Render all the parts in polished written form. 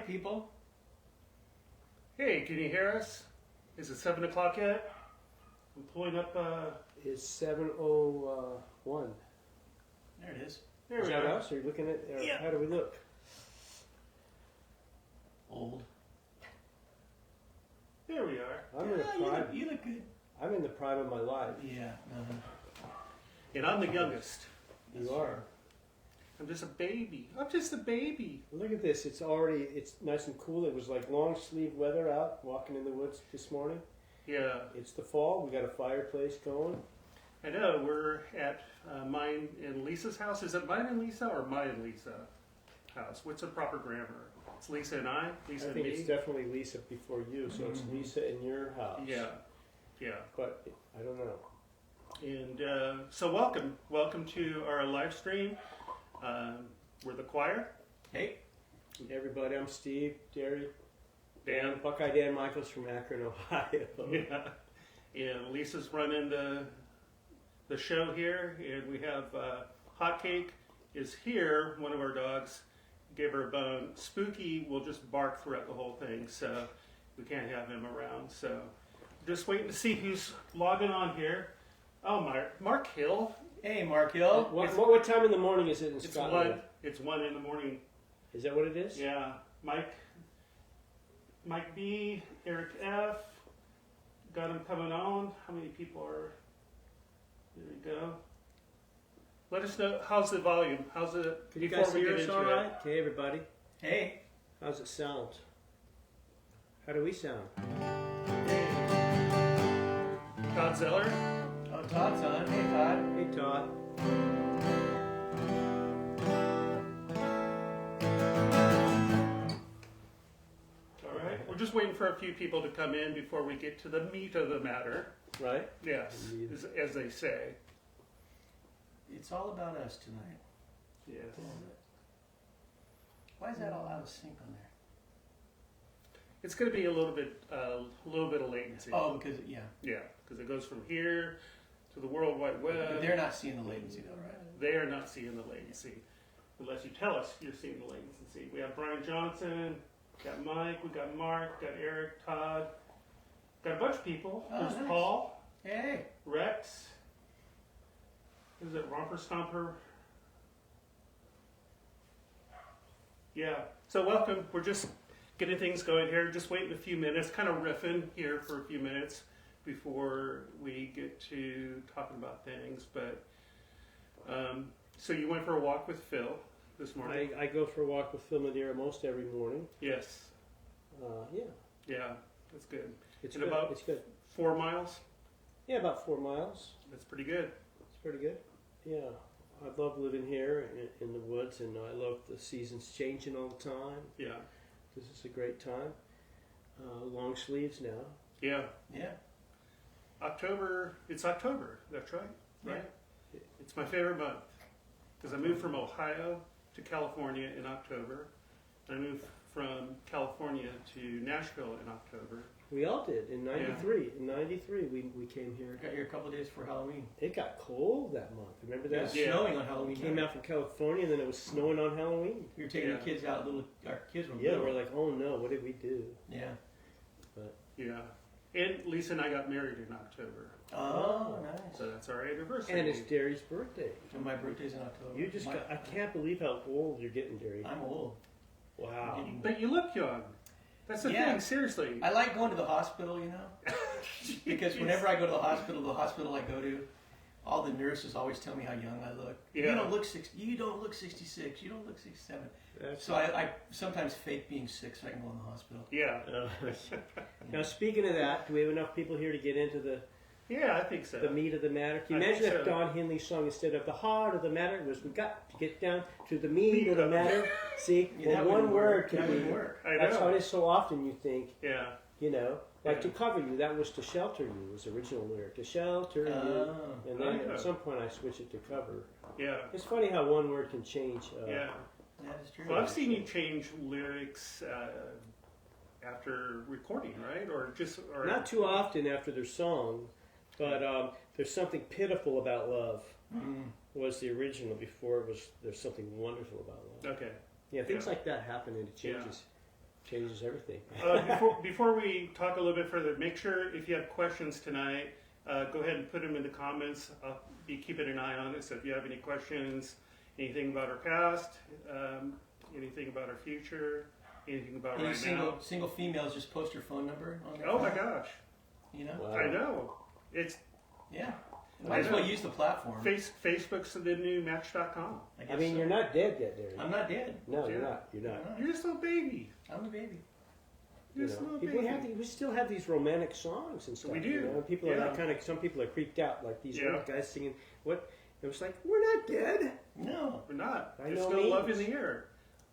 people. Hey, can you hear us? Is it 7 o'clock yet? I'm pulling up. It's 7:01. There it is. There Is we that are. us? Are you looking at? Yeah. How do we look? Old. There we are. I'm in the prime. You look good. I'm in the prime of my life. Yeah. And I'm the youngest. You are. I'm just a baby. I'm just a baby. Look at this. It's nice and cool. It was like long sleeve weather out walking in the woods this morning. Yeah. It's the fall. We got a fireplace going. I know. We're at mine and Lisa's house. Is it mine and Lisa or my and Lisa house? What's the proper grammar? It's Lisa and I. Lisa I and think me. it's definitely Lisa before you, so it's Lisa in your house. Yeah. Yeah. But I don't know. And so welcome to our live stream. We're the choir. Hey. Everybody, I'm Steve, Derry, Dan. Buckeye Dan Michaels from Akron, Ohio. Yeah. And Lisa's running the show here, and we have Hotcake is here. One of our dogs gave her a bone. Spooky will just bark throughout the whole thing, so we can't have him around. So just waiting to see who's logging on here. Oh, Mark Hill. Hey, Mark Hill. What time in the morning is it in It's Scotland? It's 1 in the morning. Is that what it is? Yeah. Mike B, Eric F, got him coming on. How many people are? There we go. Let us know, how's the volume? How's it? Can you before guys we hear get us into all it? right? Okay, everybody. Hey. How's it sound? How do we sound? Todd Zeller. Oh, Todd's on. Hey, Todd. Hey, Todd. All right. We're just waiting for a few people to come in before we get to the meat of the matter. Right? Yes, Indeed. as they say. It's all about us tonight. Yes. Why is that all out of sync on there? It's going to be a little bit of latency. Oh, because, yeah. Yeah, because it goes from here to the World Wide Web. But they're not seeing the latency though, right? They are not seeing the latency, unless you tell us you're seeing the latency. We have Brian Johnson, got Mike, we got Mark, got Eric, Todd, got a bunch of people. Oh, There's nice. Paul, Hey. Rex. Is it Romper Stomper? Yeah. So welcome. We're just getting things going here. Just waiting a few minutes, kind of riffing here for a few minutes before we get to talking about things. But so you went for a walk with Phil this morning? I go for a walk with Phil Madeira most every morning. Yes. Yeah. Yeah, that's good. It's And good. about It's good. 4 miles? Yeah, about 4 miles. That's pretty good. It's pretty good. Yeah. I love living here in the woods, and I love the seasons changing all the time. Yeah. This is a great time. Long sleeves now. Yeah. Yeah. October, it's October, that's right. Right? Yeah. It's my favorite month because I moved from Ohio to California in October. I moved from California to Nashville in October. We all did in '93. In '93, we came here. Got here a couple days for Halloween. It got cold that month. Remember It was that? Yeah. snowing on Halloween. We came night. out from California, and then it was snowing on Halloween. We were taking Yeah. the kids out. Our kids were Yeah, little. we're like, oh no, what did we do? Yeah. Yeah. And Lisa and I got married in October. Oh, nice. So that's our anniversary. And it's Derry's birthday. And my birthday's in October. You just got, I can't believe how old you're getting, Derry. I'm old. Wow. I'm getting- But you look young. That's the Yeah. thing, seriously. I like going to the hospital, you know, because whenever I go to the hospital I go to, all the nurses always tell me how young I look. Yeah. You don't look 60. You don't look 66. You don't look 67. That's So I sometimes fake being sick so I can go in the hospital. Yeah. Now, speaking of that, do we have enough people here to get into the Yeah, I think so. meat of the matter? Can you I imagine think if so. Don Henley's song, instead of the heart of the matter, was we got to get down to the meat of the matter? See, Yeah, well, that one wouldn't word work. can That be. wouldn't work. I That's how know. it is so often you think, Yeah. you know, like Yeah. to cover you, that was to shelter you, was the original lyric. To shelter you. Oh. And then Oh, yeah. at some point I switched it to cover. Yeah. It's funny how one word can change. Yeah. That is true. Well, I've seen you change lyrics after recording, right? Or Not too often after their song, but there's something pitiful about love Mm. was the original before it was there's something wonderful about love. Okay. Yeah, things Yeah. like that happen and it changes. Changes everything. Before we talk a little bit further, make sure if you have questions tonight, go ahead and put them in the comments. I'll be keeping an eye on it. So if you have any questions, anything about our past, anything about our future, anything about Any right now. single females just post your phone number on there. Oh my gosh! You know? Wow. I know. It's Yeah. Might as well use the platform. Facebook's the new Match.com. I guess mean, so. you're not dead yet, Derry. I'm not dead. No, you're Yeah. not. You're not. You're just a little baby. I'm a baby. You're You just a know, little people baby. we still have these romantic songs and stuff. We do. You know? People are Yeah. like some people are creeped out, like these Yeah. old guys singing. What? It was like, we're not dead. No. We're not. By There's no still love in means. the air.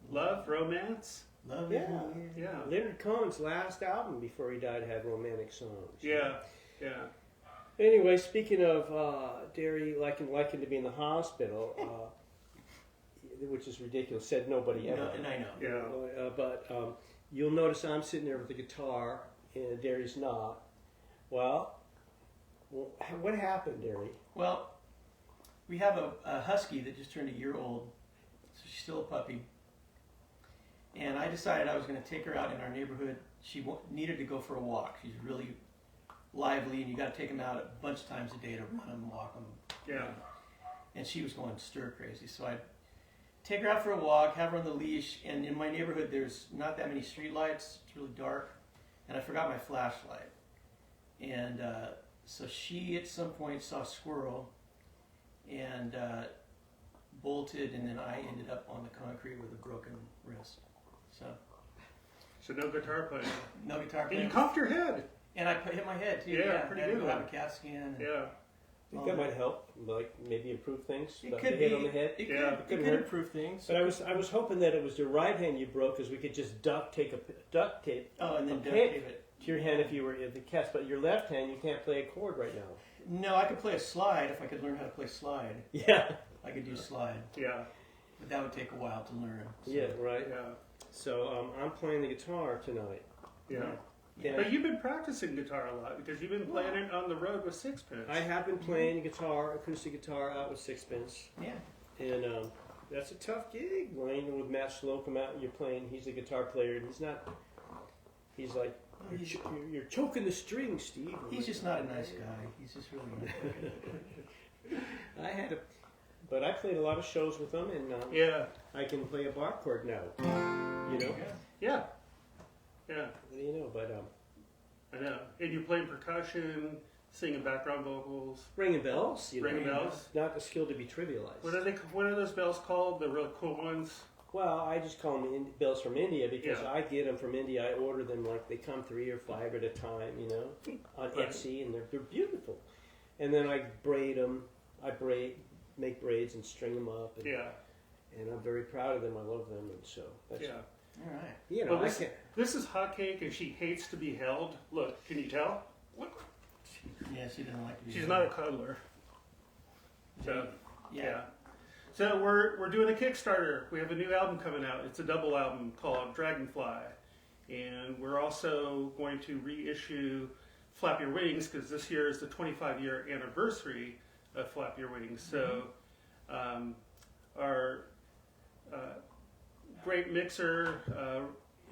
Love, romance. Love Yeah. is in the air. Yeah. Leonard Cohen's last album before he died had romantic songs. Yeah. Yeah. Anyway, speaking of Derry liking to be in the hospital, which is ridiculous, said nobody ever. No, and I know. Yeah. But you'll notice I'm sitting there with the guitar, and Derry's not. Well, what happened, Derry? Well, we have a husky that just turned a year old, so she's still a puppy. And I decided I was going to take her out in our neighborhood. She needed to go for a walk. She's really lively, and you got to take them out a bunch of times a day to run them, walk them. Yeah. And she was going stir crazy, so I'd take her out for a walk, have her on the leash. And in my neighborhood, there's not that many street lights. It's really dark, and I forgot my flashlight. And so she, at some point, saw a squirrel and bolted, and then I ended up on the concrete with a broken wrist. So no guitar playing. No guitar And you playing. cuffed your head. And I hit my head too. Yeah, pretty I had to good. go have a CAT scan. Yeah. I think that might help, like maybe improve things. It But could the be. hit on the head. It Yeah. could, Couldn't it could hurt. improve things. But I was hoping that it was your right hand you broke, because we could just duct tape Oh, and then Okay. duct tape it. to your hand if you were in the cast. But your left hand, you can't play a chord right now. No, I could play a slide if I could learn how to play slide. Yeah. I could do slide, Yeah. but that would take a while to learn. So. Yeah. Right. Yeah. So I'm playing the guitar tonight. Yeah. Yeah. But you've been practicing guitar a lot because you've been playing it on the road with sixpence. I have been playing guitar, acoustic guitar, out with sixpence, Yeah. and that's a tough gig. Playing with Matt Slocum out, you're playing. He's a guitar player, and he's not. He's like, you're choking the strings, Steve. I'm He's like, just not a nice guy. He's just really not. I had a, but I played a lot of shows with him, and Yeah. I can play a bar chord now. You know, Yeah. Yeah. you know, but I know. And you're playing percussion, singing background vocals, ringing bells. You know, ringing bells. Not a skill to be trivialized. What are those bells called? The real cool ones? Well, I just call them bells from India because Yeah. I get them from India. I order them like they come 3 or 5 at a time, you know, on Right. Etsy, and they're beautiful. And then I braid them. Make braids and string them up. And, Yeah. and I'm very proud of them. I love them, and so that's, Yeah. All right. you know, Well, I can't. This is Hotcake, and she hates to be held. Look, can you tell? Yeah, she doesn't like to be. She's not a cuddler. So, Yeah. So we're doing a Kickstarter. We have a new album coming out. It's a double album called Dragonfly, and we're also going to reissue Flap Your Wings because this year is the 25-year anniversary of Flap Your Wings. So our great mixer,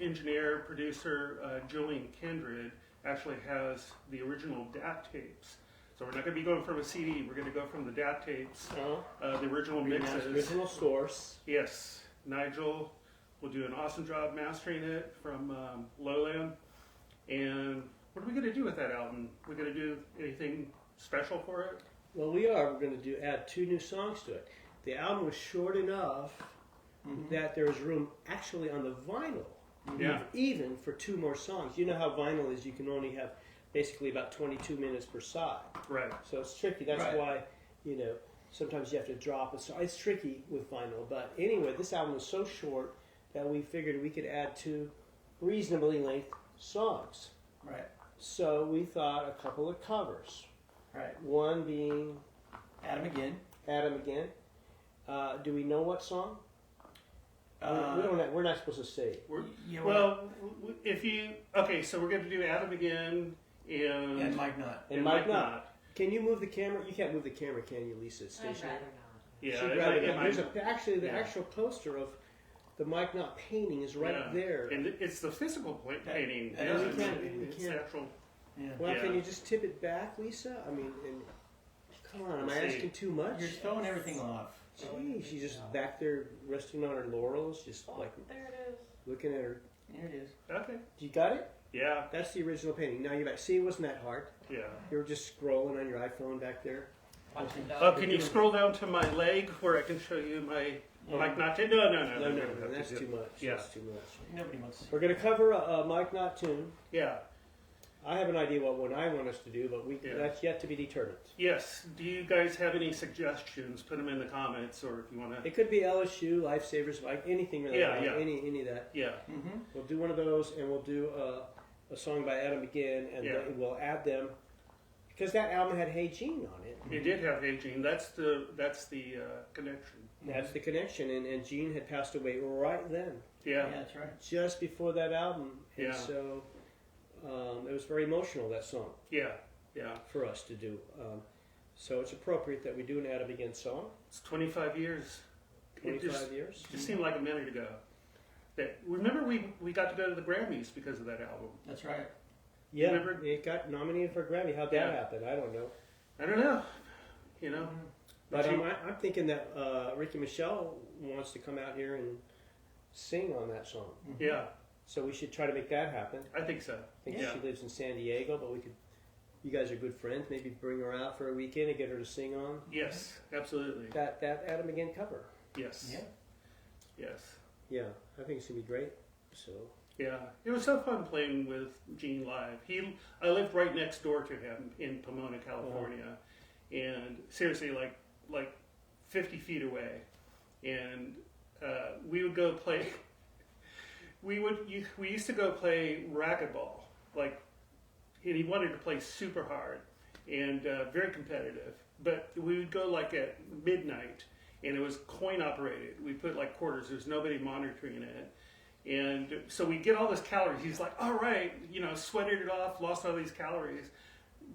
engineer, producer Julian Kindred actually has the original DAT tapes. So we're not going to be going from a CD. We're going to go from the DAT tapes, the original mixes. Original source. Yes, Nigel will do an awesome job mastering it from Lowland. And what are we going to do with that album? We're going to do anything special for it? Well, we are. We're going to add 2 new songs to it. The album was short enough that there was room actually on the vinyl, Yeah. even for 2 more songs. You know how vinyl is; you can only have basically about 22 minutes per side. Right. So it's tricky. That's Right. why, you know, sometimes you have to drop it. So it's tricky with vinyl. But anyway, this album is so short that we figured we could add 2 reasonably length songs. Right. So we thought a couple of covers. Right. One being Adam again. Adam Again. Do we know what song? We're not supposed to say. Yeah, Well, if you so we're going to do Adam Again and Mike Knott. And Mike Knott. Can you move the camera? You can't move the camera, can you, Lisa? It's I'd rather stationary. not. Yeah, She'd it rather might- not. There's actually the yeah. actual poster the Mike Knott painting is right Yeah. there. And it's the physical painting. that Yeah, is we it's can't- actual. Yeah. Well, Yeah. can you just tip it back, Lisa? I mean, and, come on, am I Let's see. asking too much? You're throwing everything off. Jeez, she's just back there resting on her laurels, just like There it is. looking at her. There it is. Okay. You got it? Yeah. That's the original painting. Now you're back. See, it wasn't that hard. Yeah. You were just scrolling on your iPhone back there. Punching Oh, down. can you scroll down to my leg where I can show you my Mike Knott? No, No, that's too much. Yeah. That's too much. Nobody wants. We're going to cover a Mike Knott tune. Yeah. I have an idea what one I want us to do, but Yeah. that's yet to be determined. Yes. Do you guys have any suggestions? Put them in the comments, or if you want to. It could be LSU, Lifesavers, like anything really. Yeah, yeah. Any of that. Yeah. Mm-hmm. We'll do one of those, and we'll do a song by Adam again, and Yeah. then we'll add them because that album had Hey Gene on it. It did have aging. That's the connection. That's the connection, and Gene had passed away right then, Yeah, Yeah. that's right. just before that album, and Yeah. so it was very emotional, that song, Yeah. Yeah. for us to do. So it's appropriate that we do an Adam Again song. It's 25 years. It 25 years. just seemed like a minute ago. Remember we got to go to the Grammys because of that album. That's right. Yeah, Remember- it got nominated for a Grammy. How'd that Yeah. happen? I don't know. I don't know. You know. But you- I'm thinking that Ricky Michelle wants to come out here and sing on that song. Mhm. Yeah. So we should try to make that happen. I think so. I think Yeah. she lives in San Diego, but we could. You guys are good friends. Maybe bring her out for a weekend and get her to sing on Yes. Absolutely. that Adam Again cover. Yes. Yeah. Yes. Yeah, I think it's gonna be great. So Yeah. It was so fun playing with Gene live. I lived right next door to him in Pomona, California, and seriously, like 50 feet away, and we would go play. We used to go play racquetball, and he wanted to play super hard and very competitive. But we would go like at midnight, and it was coin operated. We put like quarters. There's nobody monitoring it. And so we get all this calories. He's like, all right, sweated it off, lost all these calories,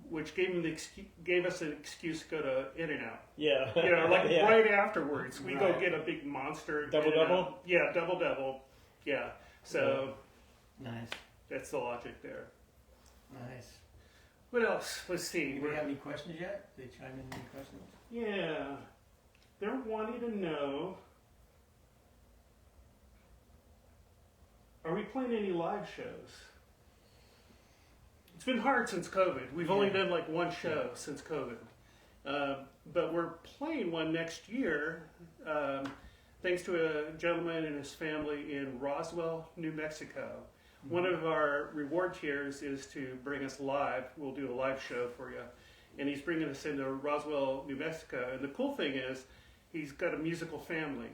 which gave us an excuse to go to In-N-Out. yeah, Yeah. Right afterwards, we go Right. get a big monster. Double In-N-Out. double? Yeah, double. Yeah. So Nice. that's the logic there. Nice. What else? Let's see. Anybody have any questions yet? Did they chime in any questions? Yeah. They're wanting to know, are we playing any live shows? It's been hard since COVID. We've only Yeah. done like one show since COVID. But we're playing one next year, thanks to a gentleman and his family in Roswell, New Mexico. One of our reward tiers is to bring us live. We'll do a live show for you. And he's bringing us into Roswell, New Mexico. And the cool thing is, he's got a musical family.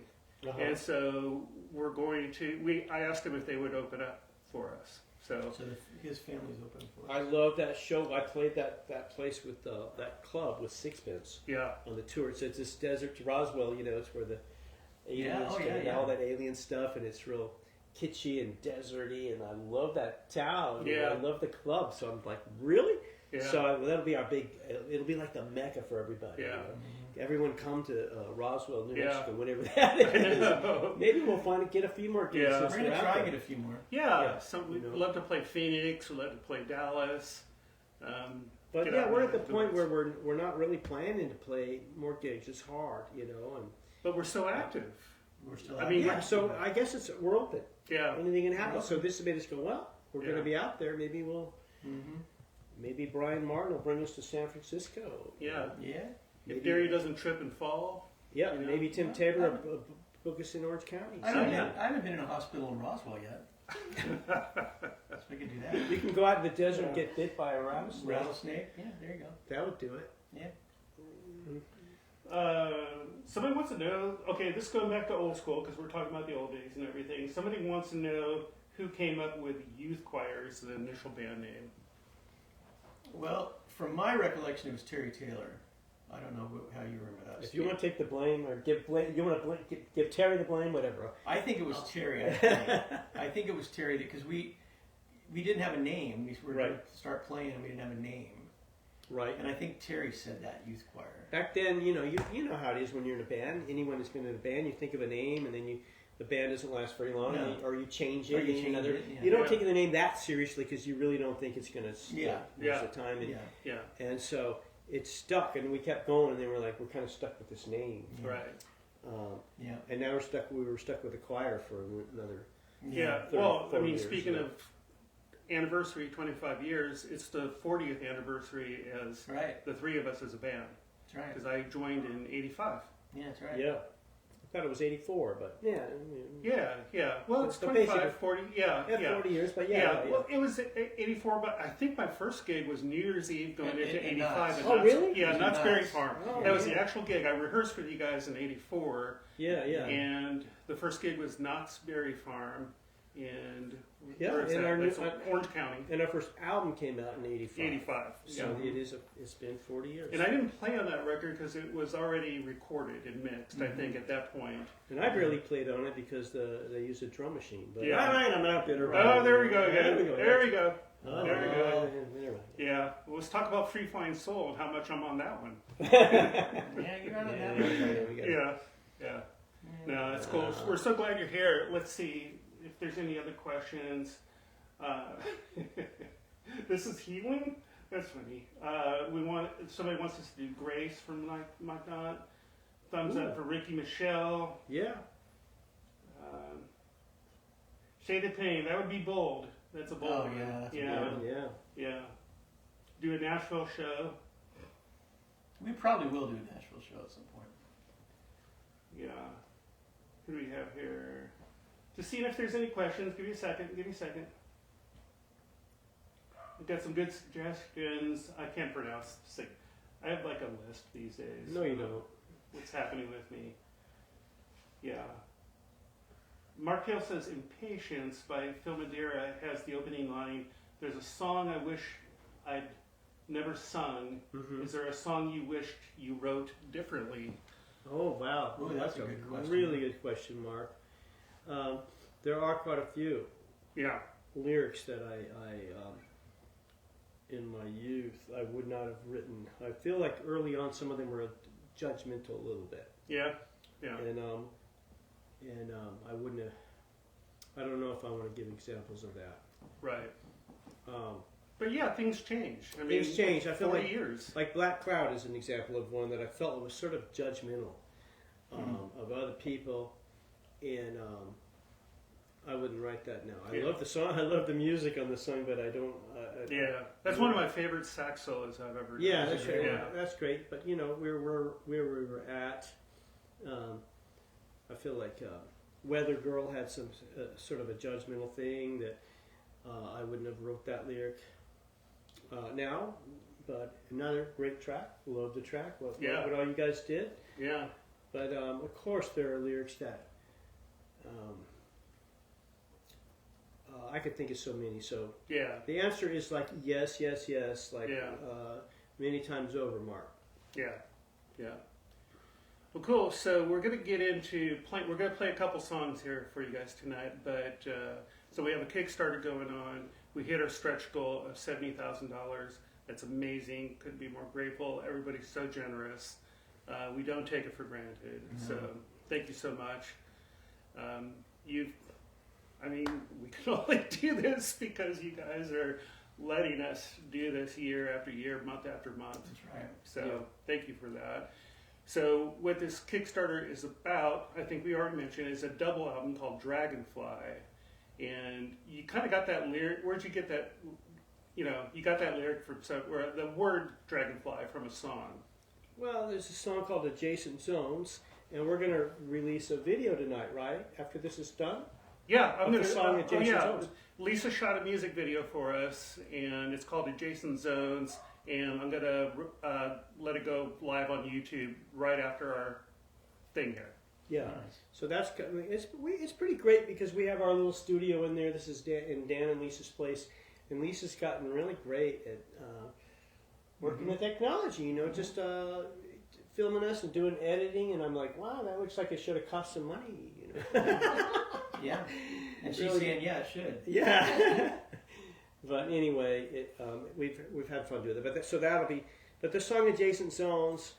Uh-huh. And so we're going to, I asked him if they would open up for us. So, So his family's open for I us. love that show. I played that place with that club with Sixpence yeah. on the tour. So it's this desert to Roswell. It's where the aliens and yeah. all that alien stuff, and it's real kitschy and deserty. And I love that town. Yeah. I love the club. So I'm like, really? Yeah. So that'll be our big. It'll be like the mecca for everybody. Yeah. Everyone come to Roswell, New Yeah. Mexico, whenever that I is. know. Maybe we'll get a few more gigs. Yeah. since We're going they're to out try and there. get a few more. Yeah, You we'd know. love to play Phoenix. We'd love to play Dallas. But Get yeah, out we're there at the and do point it. where we're not really planning to play more gigs. It's hard, and But we're so active. We're still I out mean, there. yeah. So I guess we're open. Yeah, Anything can happen. We're So this made us go, well, we're going Yeah. to be out there. Maybe Mm-hmm. maybe Brian Martin will bring us to San Francisco. yeah. Yeah. If Maybe- Derry doesn't trip and fall, Yeah, You know? maybe Tim Tabor will book us in Orange County. I, So, haven't yeah. been, I haven't been in a hospital in Roswell yet. So we could do that. We can go out in the desert and Yeah. get bit by a rattlesnake. Rattlesnake. Yeah, there you go. That would do it. Yeah. somebody wants to know. Okay, this is going back to old school because we're talking about the old days and everything. Somebody wants to know who came up with youth choir as the initial band name. Well, from my recollection, it was Terry Taylor. I don't know how you remember that. If you want to take the blame or give blame, you want to give Terry the blame, whatever. I think it was Terry. I think it was Terry because we didn't have a name. We were going Right. to start playing and we didn't have a name. Right. And I think Terry said that, youth choir. Back then, you know how it is when you're in a band. Anyone that's been in a band, you think of a name, and then you the band doesn't last very long, No. or you change Or it. you in change another, it, yeah. You don't Yeah. take the name that seriously because you really don't think it's going to stick Yeah. most Yeah. of the time. And, Yeah. Yeah, and so it stuck, and we kept going, and then we're like, we're kind of stuck with this name. Yeah. right. Yeah. And now we were stuck with the choir for another. Yeah, 30, well, I 40 mean, years, speaking yeah. of anniversary, 25 years, it's the 40th anniversary as Right. the three of us as a band. That's right. Because I joined in 85. Yeah, that's right. Yeah. I thought it was 84, but yeah. Yeah. Well, It's it's the 25, basic- 40, yeah. 40 years, but Yeah, yeah. well, it was 84, but I think my first gig was New Year's Eve going into In 85. Knott's. and Oh, Knott's- really? Yeah, In Knott's Berry Knott's. Farm. Oh, That was yeah. the actual gig. I rehearsed for you guys in 84, Yeah. and the first gig was Knott's Berry Farm, and Yeah, where is and that? our new- That's Orange County, And our first album came out in 85. 85. So Yeah. it's been 40 years. And I didn't play on that record because it was already recorded and mixed, I think, at that point. And I barely played on it because they used a drum machine. But Yeah. all right, I'm not bitter. Oh, there we go again. There we go. There we go. Oh, There we go. Never mind. Yeah. Well, let's talk about Free Flying Soul and how much I'm on that one. Yeah, you're on Yeah, that we got it. Yeah. No, that's cool. We're so glad you're here. Let's see if there's any other questions. This is healing. That's funny. Somebody wants us to do Grace from Mike Knott. Thumbs up for Ricky Michelle. Yeah. Shade of Pain. That would be bold. That's a bold Oh, one. yeah, that's a yeah. good one. Yeah. Do a Nashville show. We probably will do a Nashville show at some point. Yeah. Who do we have here? Just seeing if there's any questions. Give me a second. We've got some good suggestions. I can't pronounce. I have like a list these days. No, you don't. What's happening with me? Yeah. Mark Hill says Impatience by Phil Madeira has the opening line, there's a song I wish I'd never sung. Mm-hmm. Is there a song you wished you wrote differently? Oh, wow. Ooh, that's a good question. Really good question, Mark. There are quite a few Yeah. lyrics that I in my youth, I would not have written. I feel like early on some of them were judgmental a little bit. Yeah. And I wouldn't have, I don't know if I want to give examples of that. Right. Um, But yeah, things change. I mean, Things change. I feel 40 like- years. Like Black Cloud is an example of one that I felt was sort of judgmental of other people, and I wouldn't write that now. I Yeah. love the song, I love the music on the song, but I don't. Yeah, that's one of my favorite sax solos I've ever done. Yeah, that's great. Yeah. That's great. But you know, where we were at, I feel like Weather Girl had some sort of a judgmental thing that I wouldn't have wrote that lyric now. But another great track. Love the track. What all you guys did. Yeah. But of course, there are lyrics that I could think of so many. So Yeah. the answer is like yes, yes, yes, like Yeah. many times over, Mark. Yeah. Well, cool. So we're gonna get into we're gonna play a couple songs here for you guys tonight. But so we have a Kickstarter going on. We hit our stretch goal of $70,000. That's amazing. Couldn't be more grateful. Everybody's so generous. We don't take it for granted. So thank you so much. We can only do this because you guys are letting us do this year after year, month after month. That's right. So thank you for that. So what this Kickstarter is about, I think we already mentioned, is a double album called Dragonfly. And you kind of got that lyric. Where'd you get that? You got that lyric from the word Dragonfly from a song. Well, there's a song called Adjacent Zones, and we're going to release a video tonight, right? After this is done? Yeah, I'm Of going the to song Adjacent Zones. Lisa shot a music video for us, and it's called Adjacent Zones. And I'm going to let it go live on YouTube right after our thing here. Yeah. Nice. So it's pretty great because we have our little studio in there. This is Dan and Lisa's place, and Lisa's gotten really great at working with technology. Just filming us and doing editing, and I'm like, wow, that looks like it should have cost some money. Yeah. And she's Really? saying, yeah, it should. Yeah. But anyway, we've had fun doing it. So that'll be. But the song Adjacent Zones,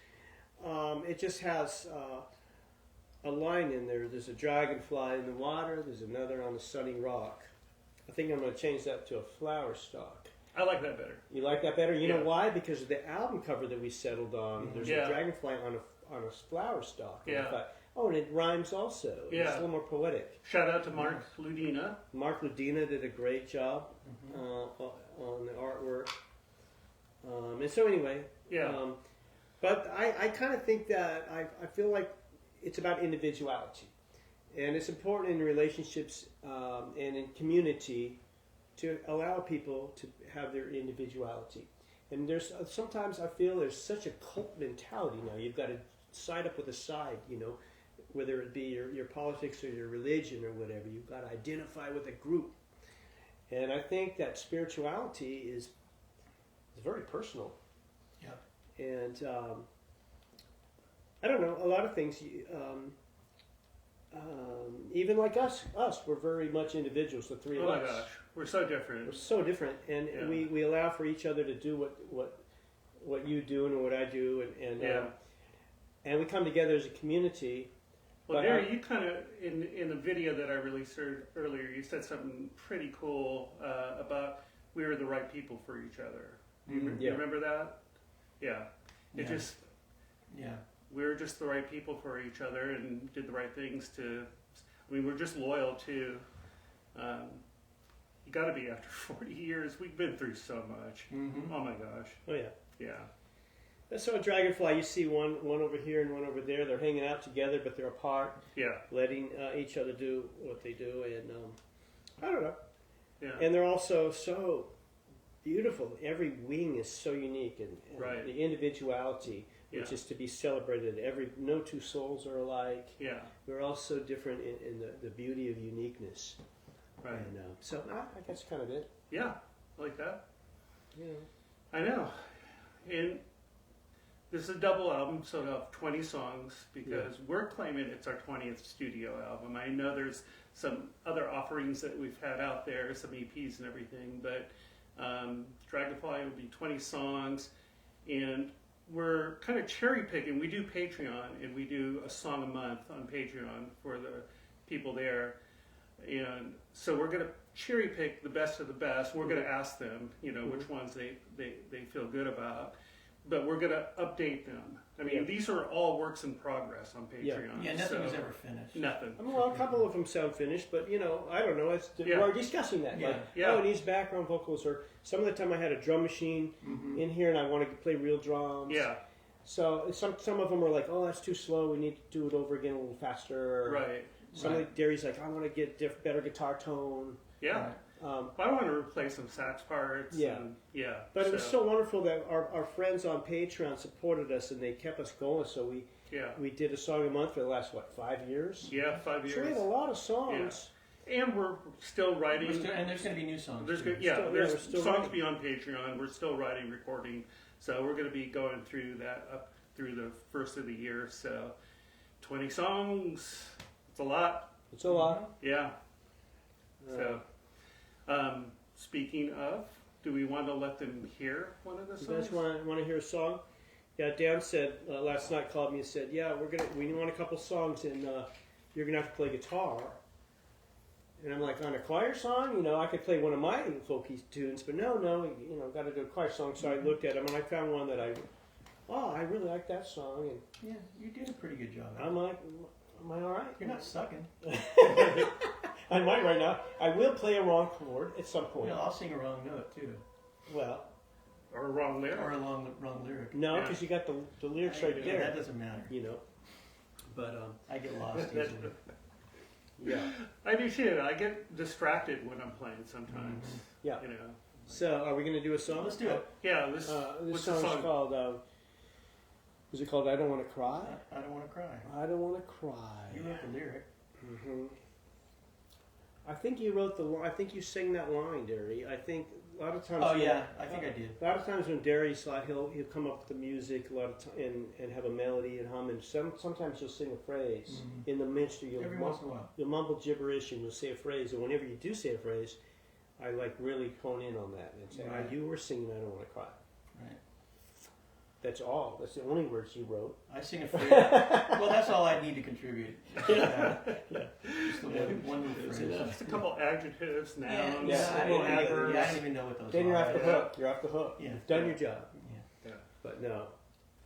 it just has a line in there. There's a dragonfly in the water. There's another on a sunny rock. I think I'm going to change that to a flower stalk. I like that better. You like that better? You Yeah. know why? Because of the album cover that we settled on. There's Yeah. a dragonfly on a flower stalk. And I Yeah. thought, oh, and it rhymes also. Yeah. It's a little more poetic. Shout out to Mark Ludina. Mark Ludina did a great job Mm-hmm. on the artwork. And so anyway, Yeah. but I kind of think that I feel like it's about individuality. And it's important in relationships and in community to allow people to have their individuality. And there's sometimes I feel there's such a cult mentality now. You've got to side up with a side, you know, whether it be your politics or your religion or whatever. You've got to identify with a group. And I think that spirituality is very personal. Yeah. And I don't know, a lot of things, even like us, we're very much individuals, the three Oh of my us. gosh, we're so different. We're so different, and Yeah. we allow for each other to do what you do and what I do, and we come together as a community. Well, But Derry, you kind of in the video that I released earlier, you said something pretty cool about we were the right people for each other. Do you, Yeah. you remember that? Yeah. It Yeah. just Yeah. we were just the right people for each other and did the right things to. I mean, we're just loyal to. You got to be after 40 years. We've been through so much. Mm-hmm. Oh my gosh. Oh yeah. Yeah. So a dragonfly, you see one over here and one over there. They're hanging out together, but they're apart, Yeah. letting each other do what they do, and I don't know. Yeah. And they're also so beautiful. Every wing is so unique, and Right. the individuality, which Yeah. is to be celebrated. No two souls are alike. Yeah. We're all so different in the beauty of uniqueness. Right. And so I guess kind of it. Yeah. I like that. Yeah. I know. And this is a double album, so it'll have 20 songs because we're claiming it's our 20th studio album. I know there's some other offerings that we've had out there, some EPs and everything, but Dragonfly will be 20 songs, and we're kind of cherry picking. We do Patreon, and we do a song a month on Patreon for the people there. And so we're going to cherry pick the best of the best. We're going to ask them, you know, which ones they feel good about. But we're going to update them. I mean, these are all works in progress on Patreon. Yeah, nothing so was ever finished. Nothing. I mean, well, a couple of them sound finished, but I don't know. Yeah. We're discussing that. Yeah. Like, Yeah. oh, it needs background vocals, or some of the time I had a drum machine in here and I wanted to play real drums. Yeah, So some of them were like, oh, that's too slow. We need to do it over again a little faster. right. Some of Derry's like, I want to get better guitar tone. Yeah. Right. I want to replace some sax parts. Yeah. And, yeah. But it was so wonderful that our friends on Patreon supported us and they kept us going. So we did a song a month for the last 5 years. Yeah, 5 years. So we have a lot of songs. And we're still writing. And there's going to be new songs. There's too. there's we're still songs writing. beyond Patreon. We're still writing, recording. So we're going to be going through that up through the first of the year. So 20 songs. It's a lot. It's a lot. Yeah. So speaking of, do we want to let them hear one of the You songs? guys want to hear a song? Yeah, Dan said last night, called me and said, yeah, we want a couple songs and you're gonna have to play guitar. And I'm like, on a choir song, I could play one of my folky tunes, but no, got to do a choir song. So I looked at them and I found one that I really like that song, and Yeah, you did a pretty good job. I'm like, am I all right? You're not sucking. I might right now. I will play a wrong chord at some point. Well, I'll sing a wrong note too, Well, Or a wrong lyric? or a wrong lyric. no, Yeah. because you got the lyrics right Yeah, there. that doesn't matter. But I get lost easily. yeah. I do too. I get distracted when I'm playing sometimes. Yeah. You know. So, are we going to do a song? Let's do it. Yeah. This This what's the song's song? called, is it called I Don't Want to Cry? I don't want to cry. I Don't Want to Cry. You wrote the lyric. hmm I think you wrote I think you sang that line, Derry. I think a lot of times. Oh yeah, I think I did. A lot of times when Derry's like, he'll come up with the music a lot of and have a melody and hum, and sometimes you'll sing a phrase in the midst. Every once in a while. You'll mumble gibberish and you'll say a phrase, and whenever you do say a phrase, I like really hone in on that and say, Right. you were singing I Don't Want to Cry. Right. That's all. That's the only words you wrote. I sing a phrase. Well, that's all I need to contribute. Yeah. Just the one little phrase. Just a couple adjectives, nouns, I little don't adverbs. even know what those Then are. you're off the hook. You're off the hook. Yeah. You've done your job. Yeah. But no.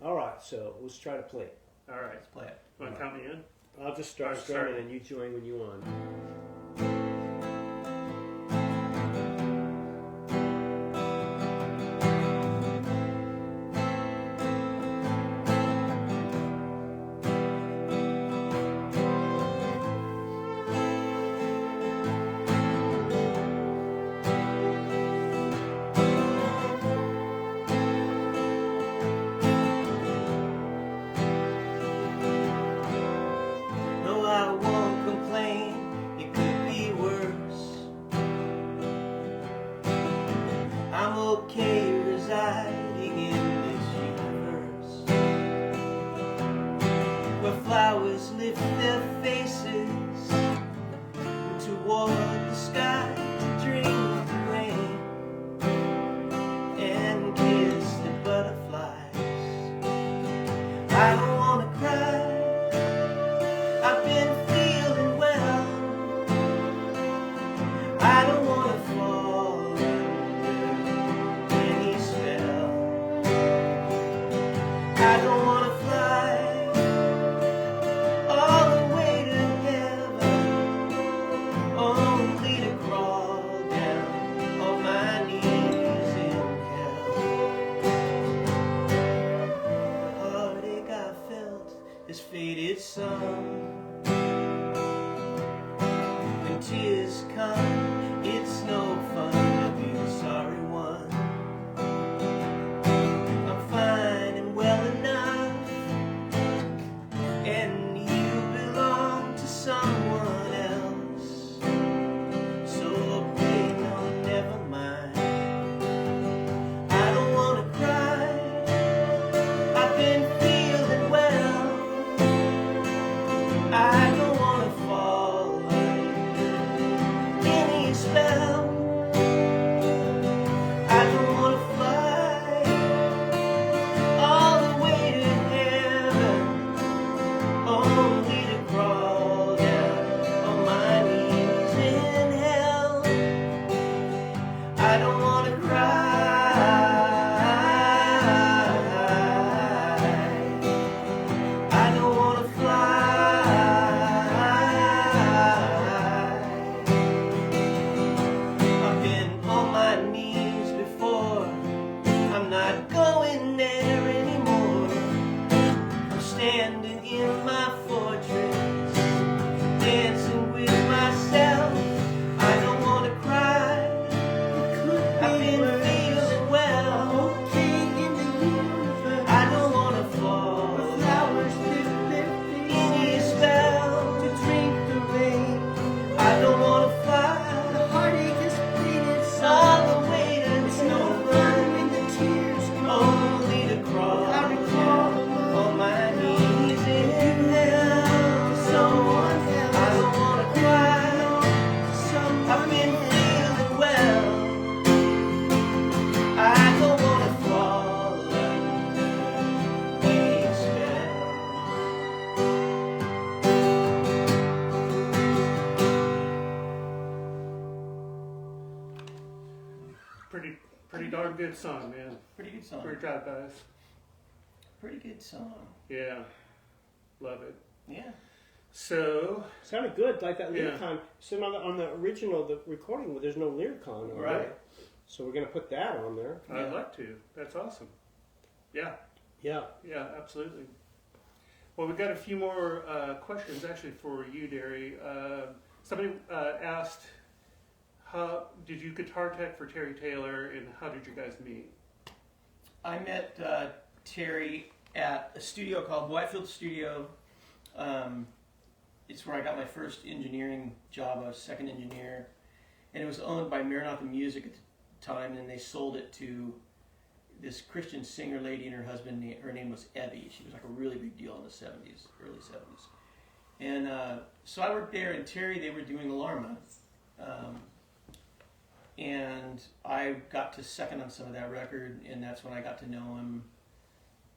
All right, so let's try to play. All right. Let's play it. Want to count me in? I'll just start strumming and you join when you want. No, I won't complain, it could be worse. I'm okay residing in this universe where flowers lift their faces toward the sky to drink the rain and kiss the butterflies. I don't want to cry, I've been feeling well. I don't want to fall under any spell. I don't want to fly all the way to heaven, only to crawl down on my knees in hell. The heartache I felt has faded some. When tears come, it's no fun to be the sorry one. I'm fine and well enough, and you belong to someone else. So okay, no, never mind. I don't want to cry, I've been feeling well. I don't want to fall under any spell. I don't want to fly all the way to heaven, only to crawl down on my knees in hell. I don't want to cry. I don't want to fly. I've been on my knees before. I'm not going there anymore. I'm standing in my fortress, dancing with myself. I don't want to cry. I've been feeling well. I don't want to fall. Any spell to drink the rain. I don't want to fly. All the way to no fun when the tears come. Only to crawl on my knees in hell. So I don't want to cry. I've been feeling well. I don't want to fall under any spell. Pretty darn good song, man. Pretty good song. Great job, guys. Pretty good song. Yeah, love it. Yeah. So, Sounded good, like that Yeah. lyricon. So on the original, the recording, well, there's no lyricon on Right. there. So we're going to put that on there. I'd like to. That's awesome. Yeah, Yeah. yeah, absolutely. Well, we've got a few more questions actually for you, Derry. Somebody asked, how did you guitar tech for Terry Taylor, and how did you guys meet? I met Terry at a studio called Whitefield Studio. It's where I got my first engineering job. I was second engineer, and it was owned by Maranatha Music at the time, and they sold it to this Christian singer lady and her husband. Her name was Evie. She was like a really big deal in the 70s, early 70s. And so I worked there, and Terry, they were doing Alarma. And I got to second on some of that record, and that's when I got to know him.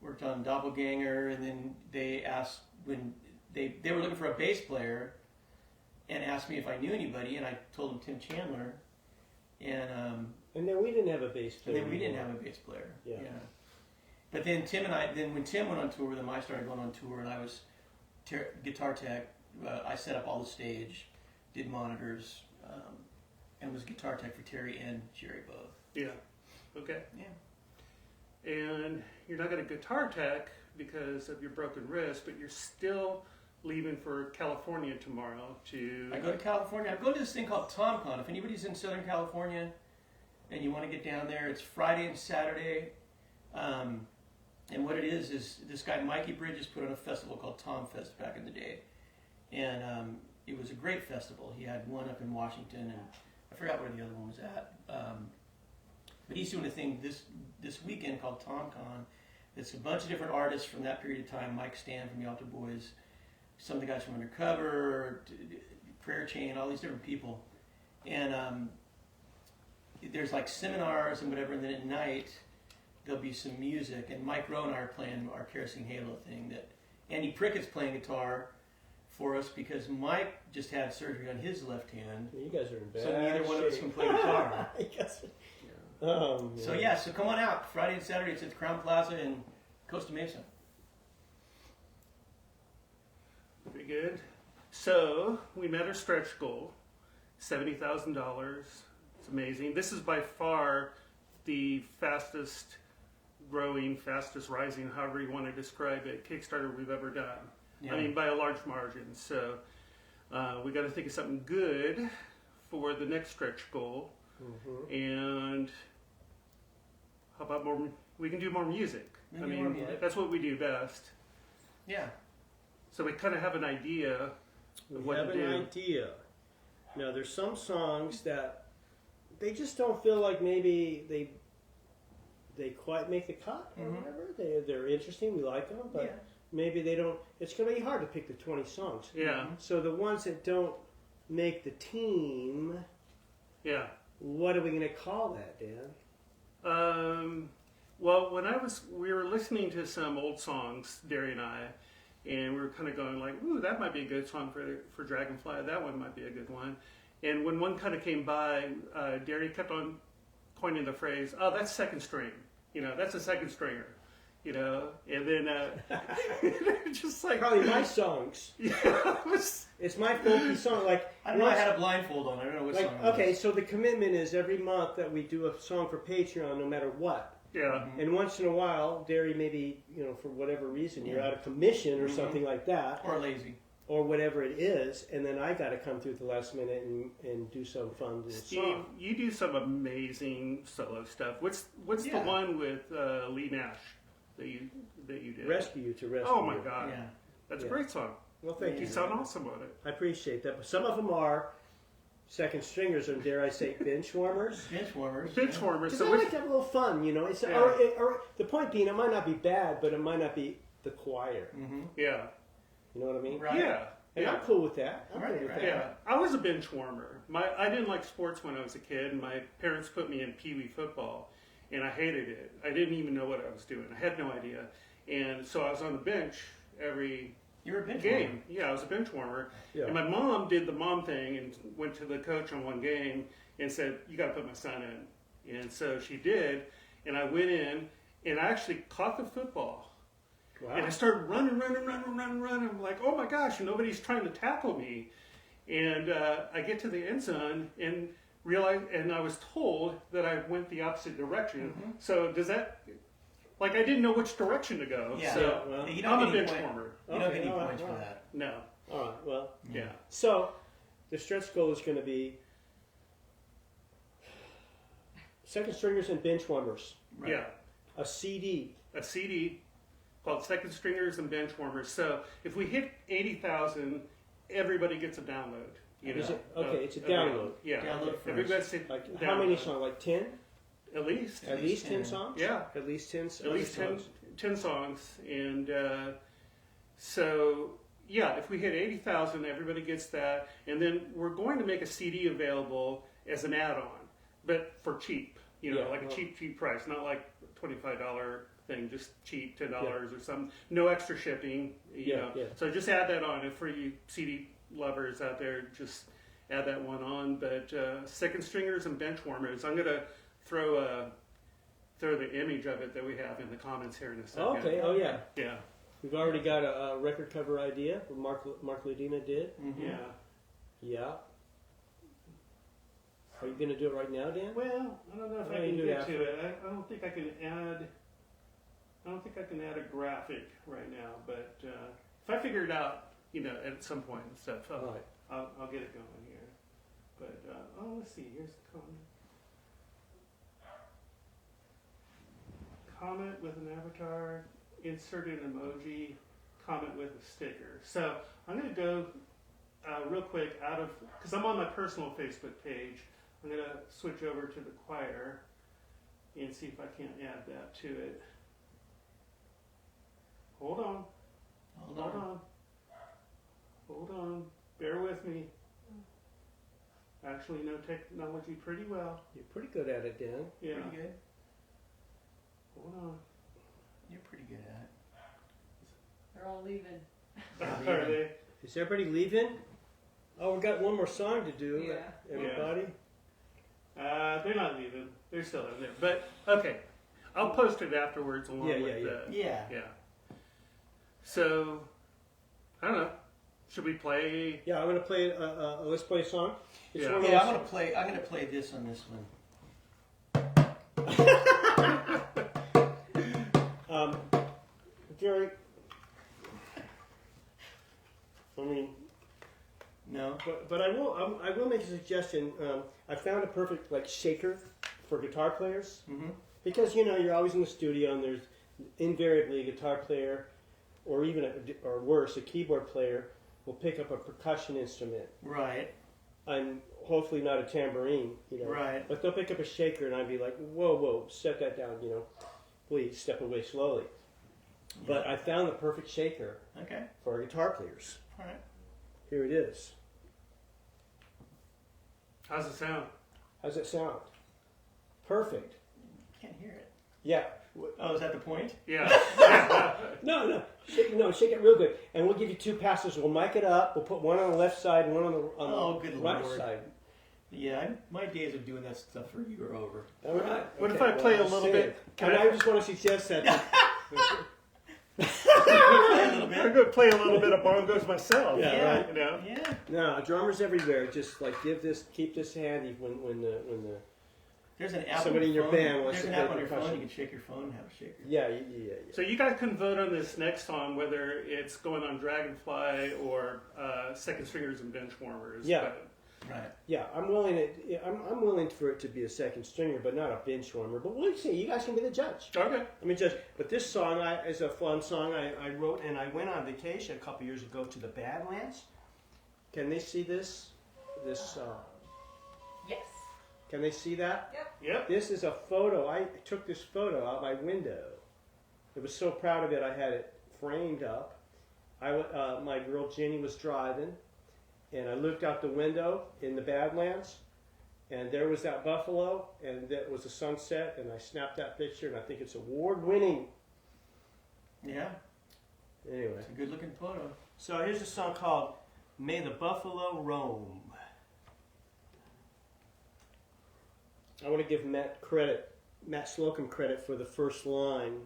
worked on Doppelganger, and then they asked when they were looking for a bass player, and asked me if I knew anybody, and I told them Tim Chandler, and then we didn't have a bass player. and then we didn't have a bass player. Yeah. But then when Tim went on tour with them, I started going on tour, and I was guitar tech. I set up all the stage, did monitors, and was guitar tech for Terry and Jerry both. Yeah. Okay. Yeah. And you're not going to guitar tech because of your broken wrist, but you're still leaving for California tomorrow to... I go to California. I go to this thing called TomCon. If anybody's in Southern California and you want to get down there, it's Friday and Saturday. And what it is this guy Mikey Bridges put on a festival called Tom Fest back in the day. And it was a great festival. He had one up in Washington, and I forgot where the other one was at. But he's doing a thing this weekend called TomCon. It's a bunch of different artists from that period of time. Mike Stan from the Altar Boys, some of the guys from Undercover, Prayer Chain, all these different people. And there's like seminars and whatever, and then at night there'll be some music. And Mike Rowe and I are playing our Kerosene Halo thing. That Andy Prickett's playing guitar for us because Mike just had surgery on his left hand. You guys are in bad So neither one of us shape. can play guitar. Yes. Oh, So yeah, so come on out. Friday and Saturday it's at the Crown Plaza in Costa Mesa. Pretty good. So we met our stretch goal, $70,000. It's amazing. This is by far the fastest growing, fastest rising, however you want to describe it, Kickstarter we've ever done. Yeah. I mean, by a large margin. So we got to think of something good for the next stretch goal. Mm-hmm. And how about more? We can do more music. We I can do mean, more music. that's what we do best. Yeah. So we kind of have an idea of We what have to an do. idea. Now, there's some songs that they just don't feel like maybe they quite make the cut or Mhm. whatever. They're interesting. We like them, but Yeah. maybe they don't. It's going to be hard to pick the 20 songs. Yeah, So the ones that don't make the team, yeah. what are we going to call that, Dan? Well, we were listening to some old songs, Derry and I, and we were kind of going like, "Ooh, that might be a good song for Dragonfly. That one might be a good one." And when one kind of came by, Derry kept on coining the phrase, "Oh, that's second string. You know, that's a second stringer." You know, and then just like Probably my songs. yeah, it was, It's my folky song. Like I don't know. I had a blindfold on. I don't know what Like, song. it was. okay, so the commitment is every month that we do a song for Patreon, no matter what. yeah. And once in a while, Derry, maybe, for whatever reason, you're Yeah. out of commission or Mhm. something like that, Or lazy. or whatever it is, and then I got to come through at the last minute and do some fun little Steve, song. you do some amazing solo stuff. What's the Yeah. one with Lee Nash that you did? Rescue you to rescue Oh my you. God, Yeah. that's Yeah. a great song. Well, thank You you. sound awesome on it. I appreciate that. But some of them are second stringers, and dare I say, bench warmers. Bench warmers. Bench warmers. Because So I which, like to have a little fun, It's, Yeah. or the point being, it might not be bad, but it might not be the choir. Mm-hmm. yeah, You know what I mean? Right. yeah, And yeah. I'm cool with that. I'm Right, cool with right. that. Yeah, I was a bench warmer. I didn't like sports when I was a kid, and my parents put me in Pee Wee football, and I hated it. I didn't even know what I was doing. I had no idea, and so I was on the bench every You were a bench game. warmer. Yeah, I was a bench warmer, Yeah. and my mom did the mom thing and went to the coach on one game and said, "You got to put my son in," and so she did, and I went in, and I actually caught the football. Wow. And I started running. I'm like, oh my gosh, nobody's trying to tackle me. And I get to the end zone and realize, and I was told that I went the opposite direction. Mhm. So does that, like, I didn't know which direction to go. Yeah. So well, You I'm don't a get any bench point. warmer. You don't Okay, get any all right, points all for right. that. No. All right, well, Yeah. so the stretch goal is going to be second stringers and bench warmers. Right. Yeah. A CD. A CD called Second Stringers and Bench Warmers. So if we hit 80,000, everybody gets a download. You know, Is it? Okay, it's a of- download. Yeah. Download first. Everybody gets a Like how many download. songs? Like 10? At least. At least 10 10. songs? Yeah. At least 10 At least 10, songs. 10 songs. And so, yeah, if we hit 80,000, everybody gets that. And then we're going to make a CD available as an add-on, but for cheap. Yeah, Like well- a cheap price, not like $25 thing, just cheap, $10 or something, no extra shipping. You know. Yeah. So just add that on. And for you CD lovers out there, just add that one on. But second stringers and bench warmers, I'm gonna throw the image of it that we have in the comments here in a second. Okay. Oh yeah. Yeah. We've already got a record cover idea. What Mark Ledina did. Mm-hmm. Yeah. Yeah. Are you going to do it right now, Dan? Well, I don't know if I can get to it. I don't think I can add. I don't think I can add a graphic right now. But if I figure it out, you know, at some point and stuff, All right. I'll get it going here. But let's see. Here's the comment. Comment with an avatar. Insert an emoji. Comment with a sticker. So I'm going to go real quick out of, because I'm on my personal Facebook page. I'm going to switch over to the choir and see if I can't add that to it. Hold on. Hold on. Bear with me. I actually know technology pretty well. You're pretty good at it, Dan. Yeah. Pretty good. Hold on. You're pretty good at it. They're all leaving. Are they? Is everybody leaving? Oh, we've got one more song to do. Yeah. Everybody? They're not leaving. They're still in there. But, okay. I'll post it afterwards along with the... Yeah. Yeah. So, I don't know. Should we play? Yeah, I'm going to play, let's play a song. It's Yeah. one of Yeah, those- I'm gonna play this on this one. Jerry, I mean, No. but I will make a suggestion. I found a perfect like shaker for guitar players Mm-hmm. because you know you're always in the studio and there's invariably a guitar player or even or worse a keyboard player will pick up a percussion instrument Right. and hopefully not a tambourine, you know. Right. But they'll pick up a shaker and I'd be like, whoa, set that down, you know. Please step away slowly. But I found the perfect shaker Okay. for our guitar players. All right. Here it is. How's it sound? How's it sound? Perfect. Can't hear it. Yeah. Oh, is that the point? Yeah. No. Shake it real good. And we'll give you two passes. We'll mic it up. We'll put one on the left side and one on Oh, the good right Lord. side. Yeah, my days of doing that stuff for you are over. All right. What if I play a little bit? And I just want to suggest that. Play a little I'm bit. going to play a little bit of bongos myself. Yeah, right. You know? Yeah. No, drummers everywhere. Just like keep this handy when the There's an app Somebody on in your phone. band wants There's to an app play on your phone. percussion. You can shake your phone and have a shaker. yeah. So you guys can vote on this next song, whether it's going on Dragonfly or Second Stringers and Bench Warmers. Yeah. But Right. Yeah, I'm willing for it to be a second stringer, but not a bench warmer. But we'll see. You guys can be the judge. okay. I mean, judge. But this song is a fun song I wrote, and I went on vacation a couple years ago to the Badlands. Can they see this? Yes. Can they see that? Yep. This is a photo. I took this photo out my window. I was so proud of it. I had it framed up. My girl Jenny was driving, and I looked out the window in the Badlands, and there was that buffalo, and that was a sunset, and I snapped that picture, and I think it's award-winning. Yeah. Anyway, It's a good looking photo. so here's a song called "May the Buffalo Roam." I want to give Matt Slocum credit for the first line.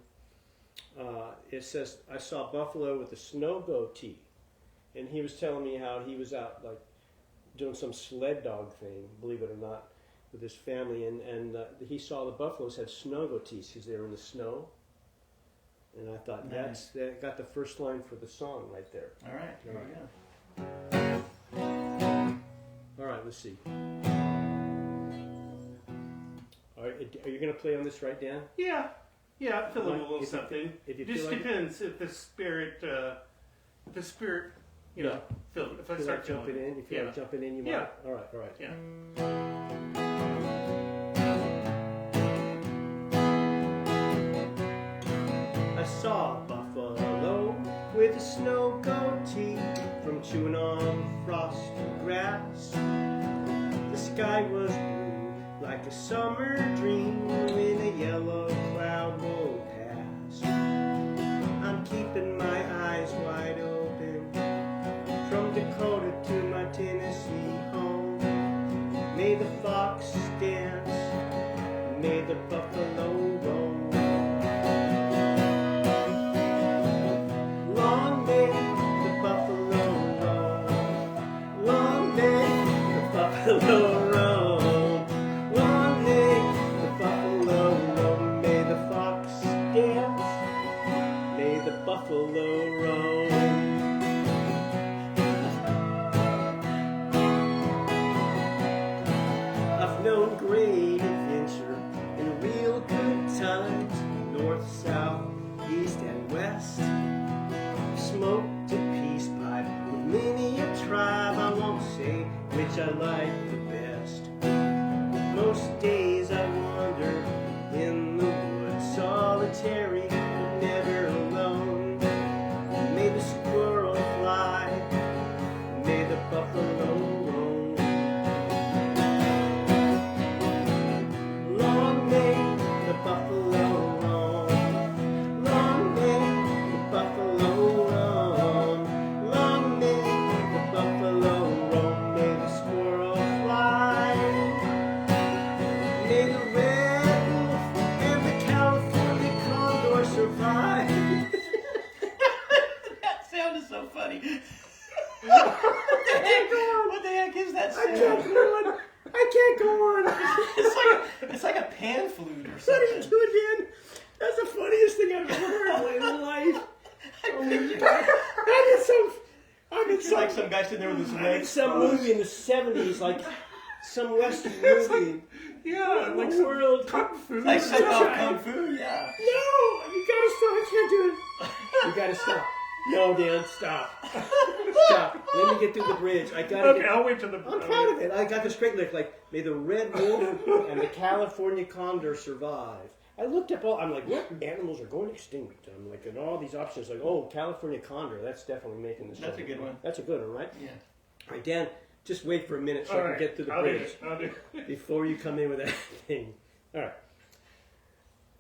It says, "I saw buffalo with a snow goatee," and he was telling me how he was out like doing some sled dog thing, believe it or not, with his family, and he saw the buffaloes had snow goatees because they were in the snow. And I thought Nice. that got the first line for the song right there. All right. Here we go. All right, let's see. Are you going to play on this right, Dan? Yeah. Yeah, fill in a Like, little if you- something. if you It just feel like it. depends if the spirit, you know, fill. If I Feel start like jumping feeling in? You feel like jumping in? You Yeah. might. All right. Yeah. I saw a buffalo with a snow goatee from chewing on frosty grass. The sky was blue like a summer dream when a yellow cloud rolled past. keeping my eyes wide open. From Dakota to my Tennessee home. May the fox dance, may the buffalo roam. Long may the buffalo roam. Long may the buffalo roam. Long may the buffalo roam. May the fox dance, may the buffalo roam. I've known great adventure and real good times, north, south, east, and west. Smoked a peace pipe with many a tribe, I won't say which I like the best. Most days I wander in the woods, solitary, but never alone. May the squirrel fly, may the buffalo roam. Long may the buffalo roam. Long may the buffalo roam. Long may the buffalo roam. May the squirrel fly. May the red wolf and the California condor survive. That sound is so funny. What the heck is that I sound? can't go on. I can't go on. It's like a pan flute or What are something. you doing, Dan? That's the funniest thing I've ever heard in my life. Oh my God. It's like some guy sitting there with his I'm in legs some crossed. movie in the 70s, like some Western movie. Yeah, What in like the some world? kung fu. Like some Right. kung fu, yeah. No, you gotta stop. I can't do it. You gotta stop. No, Dan, stop. Stop. Let me get through the bridge. I gotta Okay, get. I'll wait till the. I'm proud of it. I got the straight lick. Like, may the red wolf and the California condor survive. I looked up all. I'm like, what animals are going extinct? I'm like, and all these options. Like, oh, California condor. That's definitely making this. That's a good one. That's a good one, right? Yeah. All right, Dan. Just wait for a minute so I All can right, get through the I'll do bridge it. I'll do it. before you come in with that thing. All right.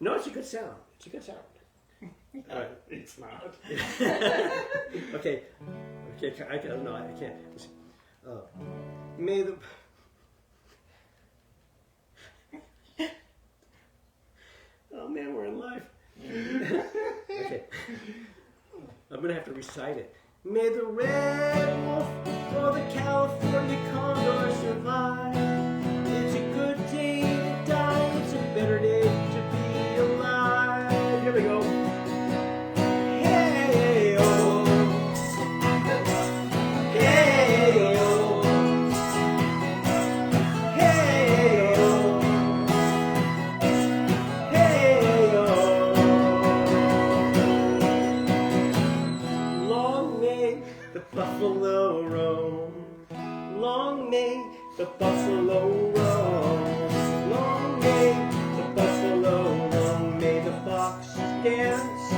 No, it's a good sound. It's a good sound. All right. It's not. Okay. Okay. I can't. No, I can't. May the. Oh man, we're in life. Okay. I'm gonna have to recite it. May the red wolf or the California condor survive. It's a good day to die. It's a better day to be alive. Here we go. Hey oh, hey oh, hey oh, hey oh. Long may the buffalo roam. Long may the buffalo roam. Long may the buffalo roam. May the fox dance.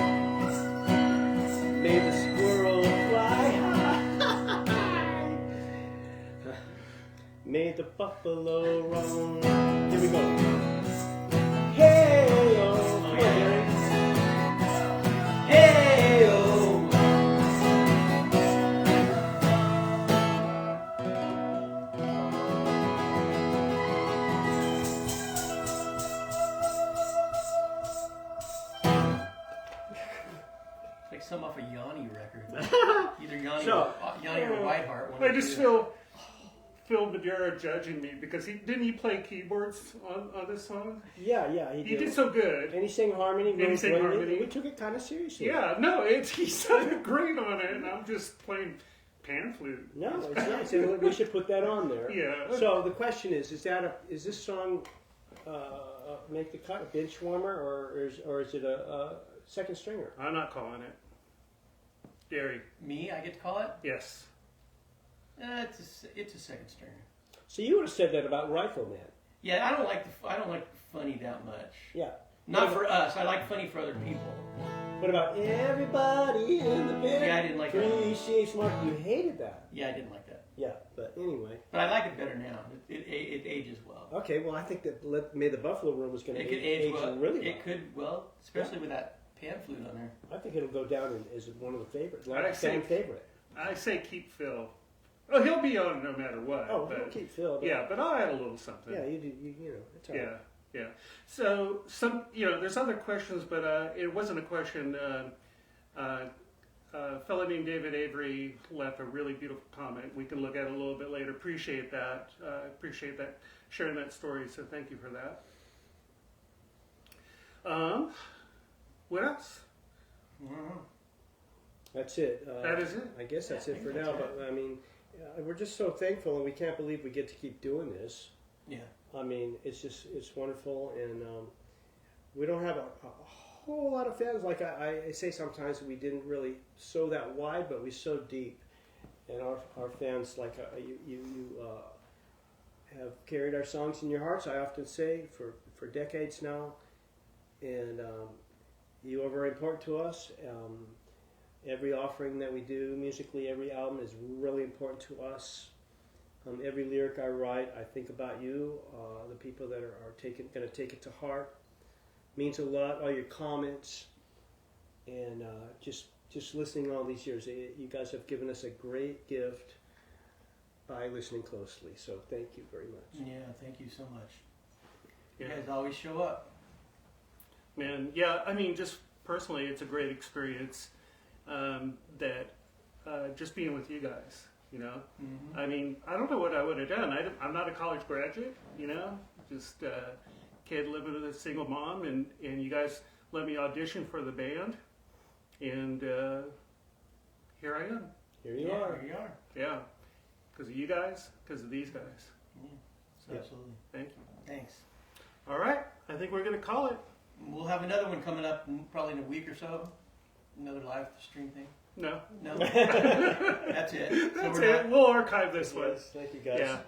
May the squirrel fly high. May the buffalo roam. Here we go. Hey oh, come on, Derry. Hey oh. Like some off a Yanni record. Either Yanni, So- Yanni or Whiteheart. One I of the just two. feel Madeira judging me because didn't he play keyboards on this song? Yeah, He did so good. And he sang harmony. And he really sang brilliantly. harmony. We took it kind of seriously. Yeah, no, he sounded great on it, and I'm just playing pan flute. No, it's nice. And we should put that on there. Yeah. So the question is this song make the cut a bench warmer, or is it a second stringer? I'm not calling it. Derry. Me, I get to call it? Yes. It's a second stringer. So you would have said that about Rifleman. Yeah, I don't like funny that much. Yeah. Not for us. I like funny for other people. What about everybody in the band? Yeah, I didn't like that. Appreciates Mark. You hated that. Yeah, I didn't like that. Yeah, but anyway. But I like it better now. It ages well. Okay, well I think that May the Buffalo Room is going It to could age well. really well. It could, well, especially with that pan flute on there. I think it'll go down as one of the favorites. I Like a fan say- favorite. I say keep Phil. Oh, he'll be on no matter what. Oh, but, we'll keep Phil. But yeah, but I'll add a little something. Yeah, you do. You know, it's all right. Yeah. So there's other questions, but it wasn't a question. A fellow named David Avery left a really beautiful comment. We can look at it a little bit later. Appreciate that. Appreciate that sharing that story. So thank you for that. What else? Mhm. That's it. That is it. I guess that's Yeah, it I for think now. that's But I mean, we're just so thankful, and we can't believe we get to keep doing this. Yeah. I mean, it's wonderful, and we don't have a whole lot of fans. Like I say sometimes, we didn't really sow that wide, but we sowed deep, and our fans, like you have carried our songs in your hearts. I often say for decades now, and you are very important to us. Every offering that we do musically, every album is really important to us. Every lyric I write, I think about you, the people that are going to take it to heart. Means a lot. All your comments, and just listening all these years, you guys have given us a great gift by listening closely. So thank you very much. Yeah, thank you so much. You Yeah. guys always show up. Man, yeah, I mean, just personally, it's a great experience that just being with you guys, you know. Mm-hmm. I mean, I don't know what I would have done. I'm not a college graduate, you know, just a kid living with a single mom, and you guys let me audition for the band, and here I am. Here you are. Here you are. Yeah, because of you guys, because of these guys. Yeah. Absolutely. Thank you. Thanks. All right, I think we're going to call it. We'll have another one coming up probably in a week or so. Another live stream thing. No, No, that's it. So that's we're it. We'll archive this one. Yes, thank you guys. Yeah.